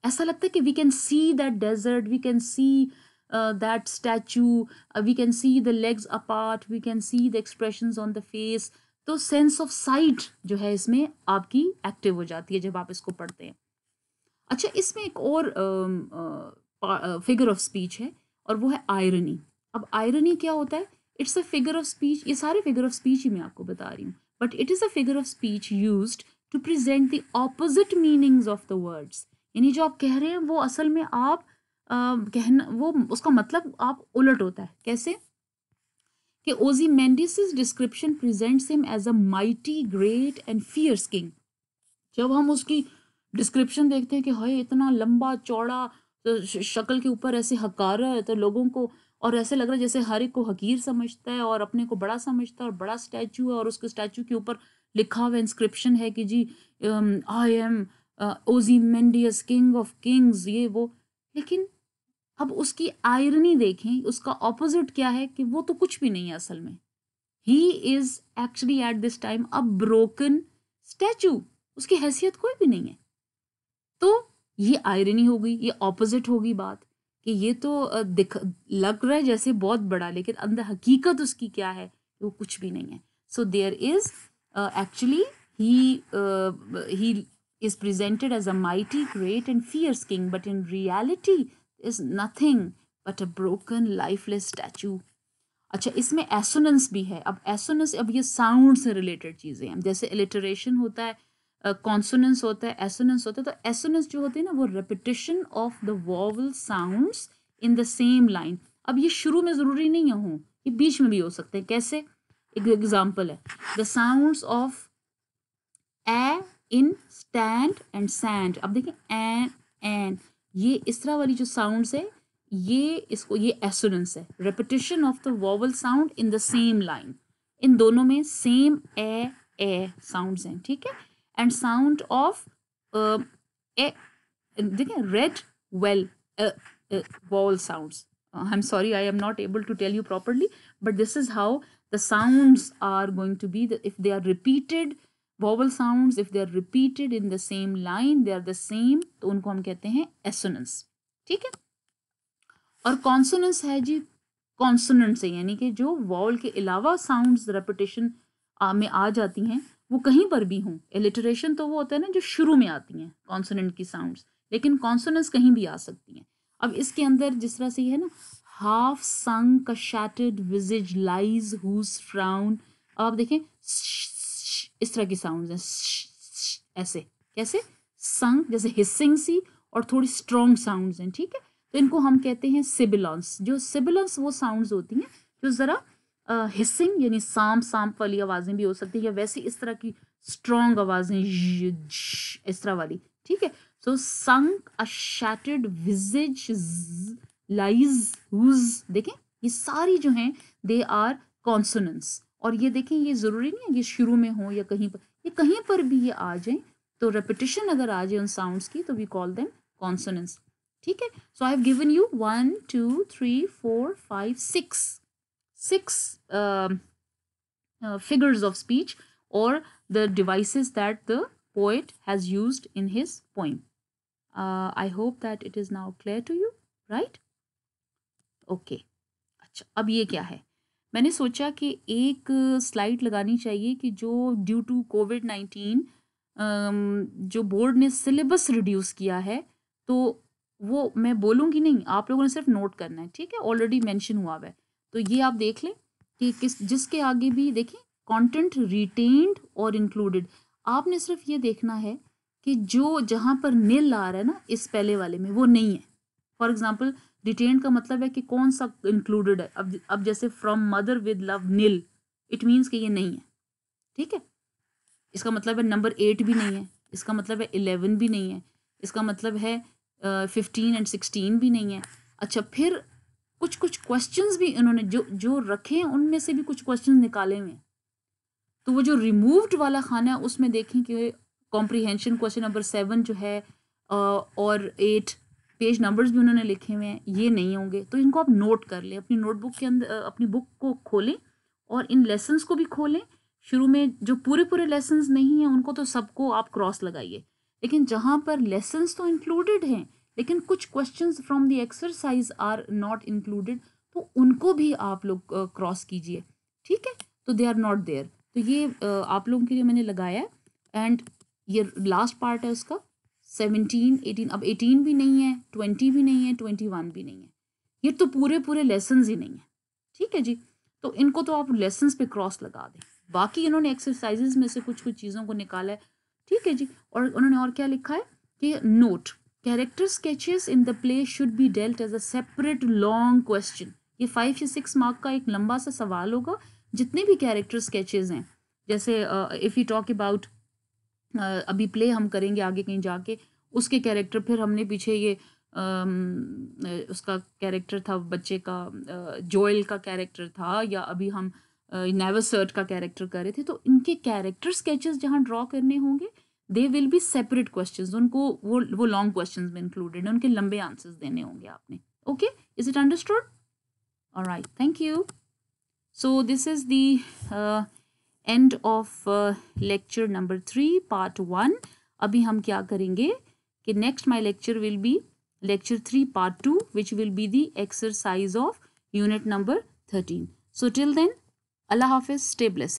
ऐसा लगता है कि we can see that desert, we can see that statue, we can see the legs apart, we can see the expressions on the face. तो सेंस ऑफ साइट जो है इसमें आपकी एक्टिव हो जाती है जब आप इसको पढ़ते हैं. अच्छा, इसमें एक और फिगर ऑफ स्पीच है और वो है आयरनी. अब आयरनी क्या होता है? It's a figure of speech, ये सारे फिगर ऑफ स्पीच ही मैं आपको बता रही हूँ, but it is a figure of speech used to present the opposite meanings of the words. यानी जो आप कह रहे हैं वो असल में आप कहना, वो उसका मतलब आप उलट होता है. कैसे? कि Ozymandias description presents him as a mighty great and fierce king. जब हम उसकी डिस्क्रिप्शन देखते हैं कि हाय इतना लंबा चौड़ा, तो शक्ल के ऊपर ऐसे हकारा है, तो लोगों को और ऐसे लग रहा है जैसे हर एक को हकीर समझता है और अपने को बड़ा समझता है, और बड़ा स्टैचू है और उसके स्टैचू के ऊपर लिखा हुआ इंस्क्रिप्शन है कि जी I am Ozymandias king of kings, ये वो. लेकिन अब उसकी आयरनी देखें, उसका ऑपोजिट क्या है कि वो तो कुछ भी नहीं है असल में. He is actually at this time a broken statue. उसकी हैसियत कोई भी नहीं है. तो ये आयरनी हो गई, ये ऑपोजिट होगी बात, कि ये तो दिख लग रहा है जैसे बहुत बड़ा, लेकिन अंदर हकीकत उसकी क्या है, वो कुछ भी नहीं है. So there is actually he is presented as a mighty, great and fierce king, but in reality is nothing but a broken, lifeless statue. अच्छा, इसमें एसोनेंस भी है. अब एसोनेंस, अब ये साउंड से रिलेटेड चीज़ें हैं. जैसे एलिटरेशन होता है, कॉन्सोनेंस होता है, एसोनेंस होता है. तो एसोनेंस जो होती है ना, वो repetition of the vowel sounds in the same line. अब ये शुरू में ज़रूरी नहीं हो ये बीच में भी हो सकते हैं। कैसे? एक एग्जाम्पल है, the sounds of A in stand and sand. अब देखिए एन, ये इस तरह वाली जो साउंड्स है, ये एसोनेंस है, repetition of the vowel sound in the same line. इन दोनों में सेम ए साउंड्स हैं, ठीक है। एंड साउंड ऑफ ए, देखिए red well vowel sounds. I'm sorry, I am not able to tell you properly, but this is how the sounds are going to be. If they are repeated vowel sounds, if they are repeated in the same line, they are the same, तो उनको हम कहते हैं assonance, ठीक है। और consonants है जी, consonant से, यानी कि जो vowel के अलावा sounds repetition में आ जाती हैं, वो कहीं पर भी हों। alliteration तो वो होता है ना जो शुरू में आती हैं consonant की sounds, लेकिन consonants कहीं भी आ सकती हैं। अब इसके अंदर जिस तरह से है ना, हाफ संक का shattered visage lies whose frown, आप देखें इस तरह की साउंड्स हैं, ऐसे कैसे संक, जैसे हिसिंग सी, और थोड़ी स्ट्रॉन्ग साउंड्स हैं, ठीक है। तो इनको हम कहते हैं सिबिलॉन्स। जो सिबिलॉन्स वो साउंड्स होती हैं जो ज़रा हिसिंग यानी सांप वाली आवाज़ें भी हो सकती है, या वैसे इस तरह की स्ट्रॉन्ग आवाज़ें इस तरह वाली, ठीक है। So sunk, a shattered visage, lies, whose, देखें ये सारी जो हैं they are consonants। और ये देखें, ये ज़रूरी नहीं है ये शुरू में हो या कहीं पर, ये कहीं पर भी ये आ जाए, तो repetition अगर आ जाए उन sounds की, तो we call them consonants, ठीक है। So I have given you 1 2 3 4 5 6 figures of speech or the devices that the poet has used in his poem. I hope that it is now clear to you, right? Okay. अच्छा, अब ये क्या है, मैंने सोचा कि एक स्लाइड लगानी चाहिए कि जो ड्यू टू कोविड-19 जो बोर्ड ने सिलेबस रिड्यूस किया है, तो वो मैं बोलूँगी नहीं, आप लोगों ने सिर्फ नोट करना है, ठीक है। ऑलरेडी मेंशन हुआ है, तो ये आप देख लें कि जिसके आगे भी देखें कंटेंट रिटेन्ड और इंक्लूडेड, आपने सिर्फ ये देखना है कि जो जहाँ पर नील आ रहा है ना इस पहले वाले में, वो नहीं है। फॉर एग्जाम्पल रिटेन्ड का मतलब है कि कौन सा इंक्लूडेड है। अब जैसे from mother with love nil, it means कि ये नहीं है, ठीक है। इसका मतलब है नंबर 8 भी नहीं है, इसका मतलब है 11 भी नहीं है, इसका मतलब है 15 एंड 16 भी नहीं है। अच्छा, फिर कुछ क्वेश्चंस भी इन्होंने जो रखे हैं, उनमें से भी कुछ क्वेश्चंस निकाले हुए हैं। तो वो जो रिमूव्ड वाला खाना है उसमें देखें कि कॉम्प्रीहेंशन क्वेश्चन नंबर 7 जो है और 8 पेज नंबर्स भी उन्होंने लिखे हुए हैं, ये नहीं होंगे। तो इनको आप नोट कर लें, अपनी नोटबुक के अंदर अपनी बुक को खोलें और इन लेसन्स को भी खोलें। शुरू में जो पूरे लेसन्स नहीं हैं उनको तो सबको आप क्रॉस लगाइए, लेकिन जहाँ पर लेसन्स तो इंक्लूडेड हैं लेकिन कुछ questions from the exercise are not included, तो उनको भी आप लोग क्रॉस कीजिए, ठीक है। तो दे आर नॉट देयर, तो ये आप लोगों के लिए मैंने लगाया है। एंड ये लास्ट पार्ट है उसका 17 18, अब 18 भी नहीं है, 20 भी नहीं है, 21 भी नहीं है, ये तो पूरे लेसन्स ही नहीं है, ठीक है जी। तो इनको तो आप लेसन्स पे क्रॉस लगा दें। बाकी इन्होंने एक्सरसाइजेज में से कुछ चीज़ों को निकाला है, ठीक है जी। और उन्होंने और क्या लिखा है कि note character sketches in the play should be dealt as a separate long question. ये 5 या 6 मार्क का एक लंबा सा सवाल होगा। जितने भी कैरेक्टर स्केचेस हैं, जैसे इफ़ यू टॉक अबाउट अभी प्ले हम करेंगे आगे कहीं जाके, उसके कैरेक्टर, फिर हमने पीछे ये उसका कैरेक्टर था बच्चे का, जोएल का कैरेक्टर था, या अभी हम नेवरसर्ट का कैरेक्टर कर रहे थे। तो इनके कैरेक्टर स्केचेस जहाँ ड्रॉ करने होंगे, they will be separate questions, उनको वो लॉन्ग क्वेश्चंस में इंक्लूडेड है, उनके लंबे आंसर्स देने होंगे आपने। Okay, is it understood? Alright, thank you. So this is the end of lecture number 3 part 1। अभी हम क्या करेंगे कि next my lecture will be lecture 3 part 2, which will be the exercise of unit number 13. So till then, Allah Hafiz, stay blessed.